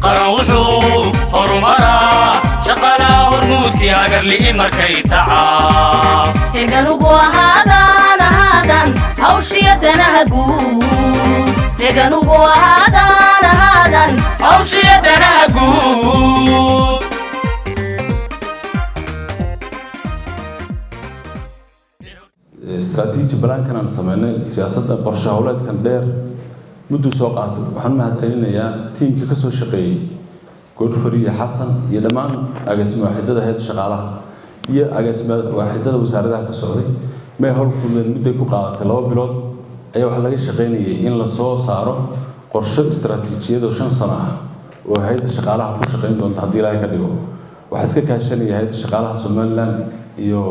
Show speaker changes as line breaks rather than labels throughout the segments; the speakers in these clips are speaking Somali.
قروحو هرمرا شقالا هرمودك أجر لي مركي تعا
هجنوجو هادان هوشيتنا هجو هجنوجو هادان
هوشيتنا هجو
استراتيجي بلان كان سمعنا سياسة قرشة هولاد كان دير مدو سوقات وحنا مهتعلين يا تيم كسو شقي كود فري حسن يدمان أجسم واحدة هيد شغالها هي أجسم واحدة وساردها كسوري ما هو الفضل مدة كقاعدة لو بلاد أي واحد لقي شقيني إن لصو صاروا قرشة استراتيجية دوشان صنعها وهيد شغالها كل شقين دون تعديلها كديو وحسك كاشان هيد شغالها سومالان iyo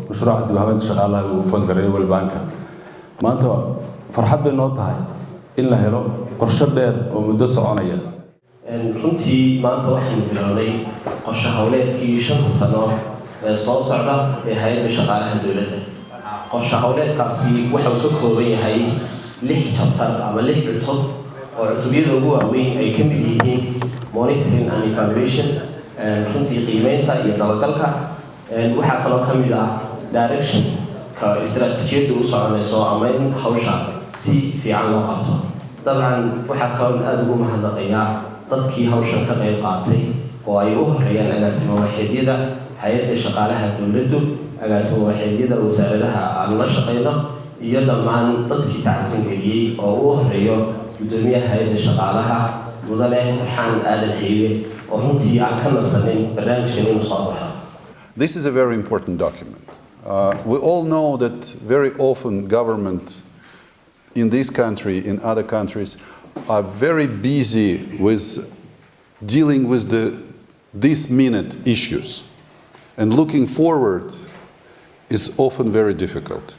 mashruuca dib-u-habeynta shaqaalaha uu fangareeyay walbaanka maanta farxad bay noo tahay in la helo qorshe dheer oo muddo soconaya
runtii maanta waxaan bilownay qorshe hawleedkii 5 sano ee soo socda ee hay'adda shaqaalaha dawladda qorshe hawleedkaasi waxa uu ka kooban yahay 6 chapter ama 6 cutub oo cutubyada ugu waaweyn ay ka mid yihiin monitoring and evaluation runtii qiimeynta iyo dabagalka waxaa kaloo ka mid ah direction ka istiraatiijiyada u soconayso ama in hawsha si fiican loo qabto dabcan waxaa kaloo aad ugu mahadnaqayaa dadkii hawshan ka qayb qaatay oo ay u horeeyaan agaasimo waaxeedyada hay'adda shaqaalaha dawladdu agaasimo waaxeedyada wasaaradaha aan la shaqeyno iyo dhammaan dadkii tacabkan geliyey oo u horeeyo gudoomiyaha hay'adda shaqaalaha mudane farxaan aadan haywe oo runtii aan ka nasanin barnaamijkan inuu soo baxo.
This is a very important document. We all know that very often government in this country, in other countries, are very busy with dealing with this minute issues. And looking forward is often very difficult.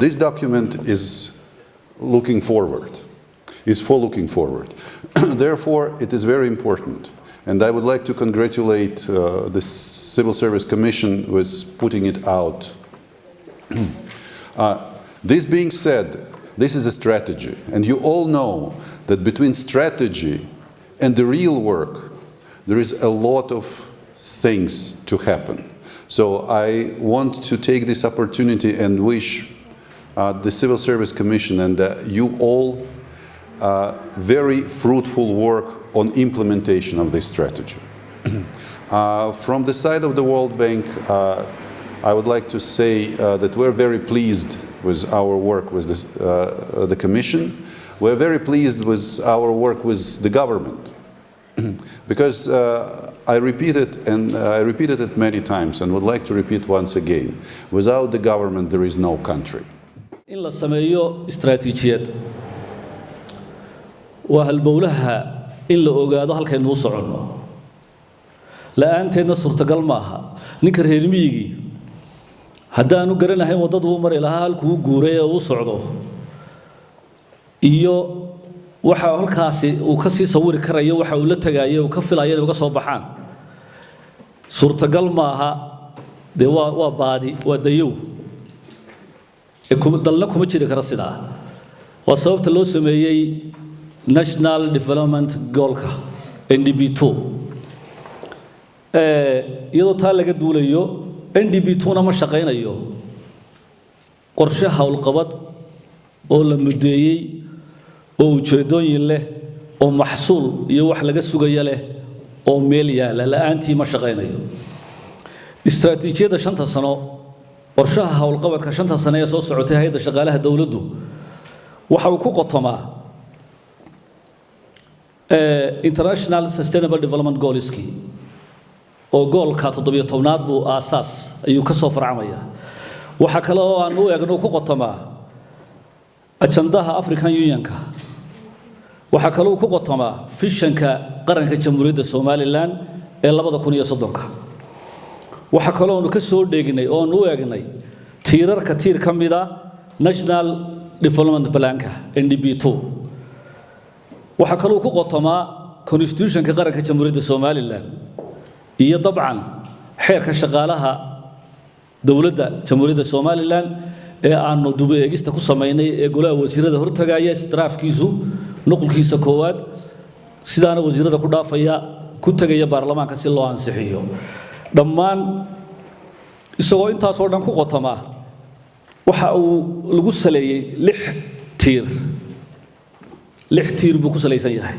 This document is looking forward, is for looking forward. Therefore, it is very important. And I would like to congratulate the Civil Service Commission with putting it out. This being said, this is a strategy. And you all know that between strategy and the real work, there is a lot of things to happen. So I want to take this opportunity and wish the Civil Service Commission and you all very fruitful work on implementation of this strategy. From the side of the World Bank, I would like to say that we're very pleased with our work with the Commission. We're very pleased with our work with the government. Because I repeated it many times and would like to repeat once again, without the government there is no country.
In la sameeyo istaraatiijiyad waa halbowlaha in la ogaado halkaynu u soconno la'aanteedna suurtagal maaha ninka reer miyigii haddaanu garanahayn waddadu u mari lahaa halkuu guuray ee u socdo iyo waxa halkaasi uu ka sii sawiri karayo waxa uu la tagaayo uu ka filayo inay uga soo baxaan suurtagal maaha dee waa baadi waa dayow dalna kuma jiri kara sidaa waa sababta loo sameeyey National Development Goalka NDB2 iyadoo taa laga duulayo NDB2 ma shaqeynayo qorshe hawlqabad oo la mudeeyay oo ujeedooyin leh oo maxsuul iyo wax laga sugayo leh oo meel yaala la'aantii ma shaqeynayo istaraatiijiyada 5 sano qorshaha hawlqabadka 5 sano ee soo socotay hay'adda shaqaalaha dawladdu waxa uu ku qotomaa International Sustainable Development Goalski oo goolka 17aad buu aasaas ayuu ka soo farcamaya waxa kale oo aan u eegno ku qotomaa ajandaha African Unionka waxa kale oo ku qotomaa fishanka qaranka Jamhuuriyadda Somaliland ee 2030 waxa kale oo ka soo dheegnay oo u eegnay tiirarka tiir kamida National Development Planka NDB2 waxa kale oo ku qotomaa constitutionka qaranka Jamhuuriyadda Somaliland iyo dabcan xeerka shaqaalaha dawladda Jamhuuriyadda Somaliland ee aanu dub eegista ku sameeynay ee golaha wasiirada hortagaya draftkiisu nuqulkiisa koowaad sidaana wasiirada ku dhaafaya ku tagaya baarlamaanka si loo ansixiyo dhammaan isagoo intaas oo dhan ku qotoma waxa uu lagu saleeyay 6 tiir buu ku salaysan yahay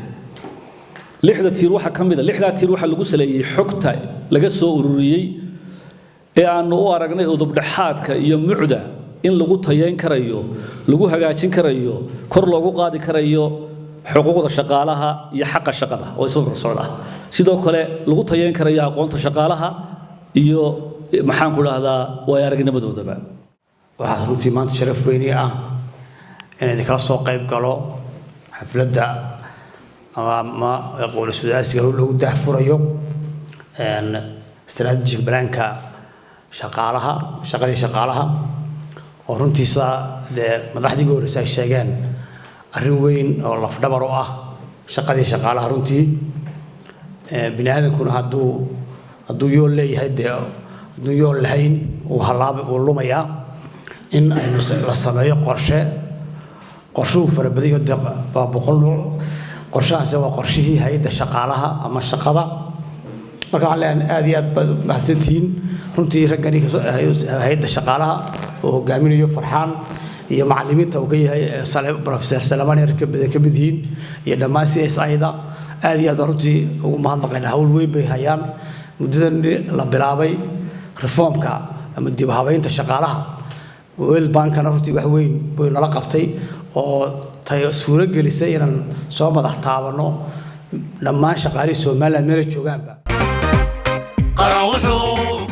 6 tiir waxa kamid ah 6 tiir waxa lagu saleeyay xogta laga soo ururiyay ee aanu u aragnay udub dhaxaadka iyo mucda in lagu tayeyn karayo lagu hagaajin karayo kor loogu qaadi karayo xuquuqda shaqaalaha iyo xaqa shaqada oo isla socda sidoo kale lagu tayeyn karayo aqoonta shaqaalaha iyo maxaan ku raahdaa way aragnimadoodaba
waxa runtii maanta sharaf weyn ah in kala soo qayb galo xafladda ama aqoon sudaasiga lagu daahfurayo strategic planka shaqaalaha oo runtii madaxdii horeysa ay sheegeen arrin weyn oo lafdhabar u ah shaqadii shaqaalaha runtii bini'aadankuna hadduu yool leeyahay hadduu yool lahayn uu lumayaa in aynu la sameeyo qorshuhu farabadiyo baa 100 nooc qorshahaasi waa qorshihii hay'adda shaqaalaha ama shaqada marka waxaan leeyahay aad iyo aad baad u mahadsantihiin runtii raggani hay'adda shaqaalaha oo hogaaminayo Farxaan iyo macallimiinta uu ka yahay Professor Salaman ka mid yihiin iyo dhammaan CSI-da aad iyo aad baan runtii ugu mahadnaqaynaa hawl weyn bay hayaan muddadan la bilaabay reformka ama dib u habeynta shaqaalaha World Bank-na runtii wax weyn buu nala qabtay oo tayo suuro gelisay inaan soo madax taabano dhammaan shaqaalihii Soomaaliya meel joogaanba
qaran wuxuu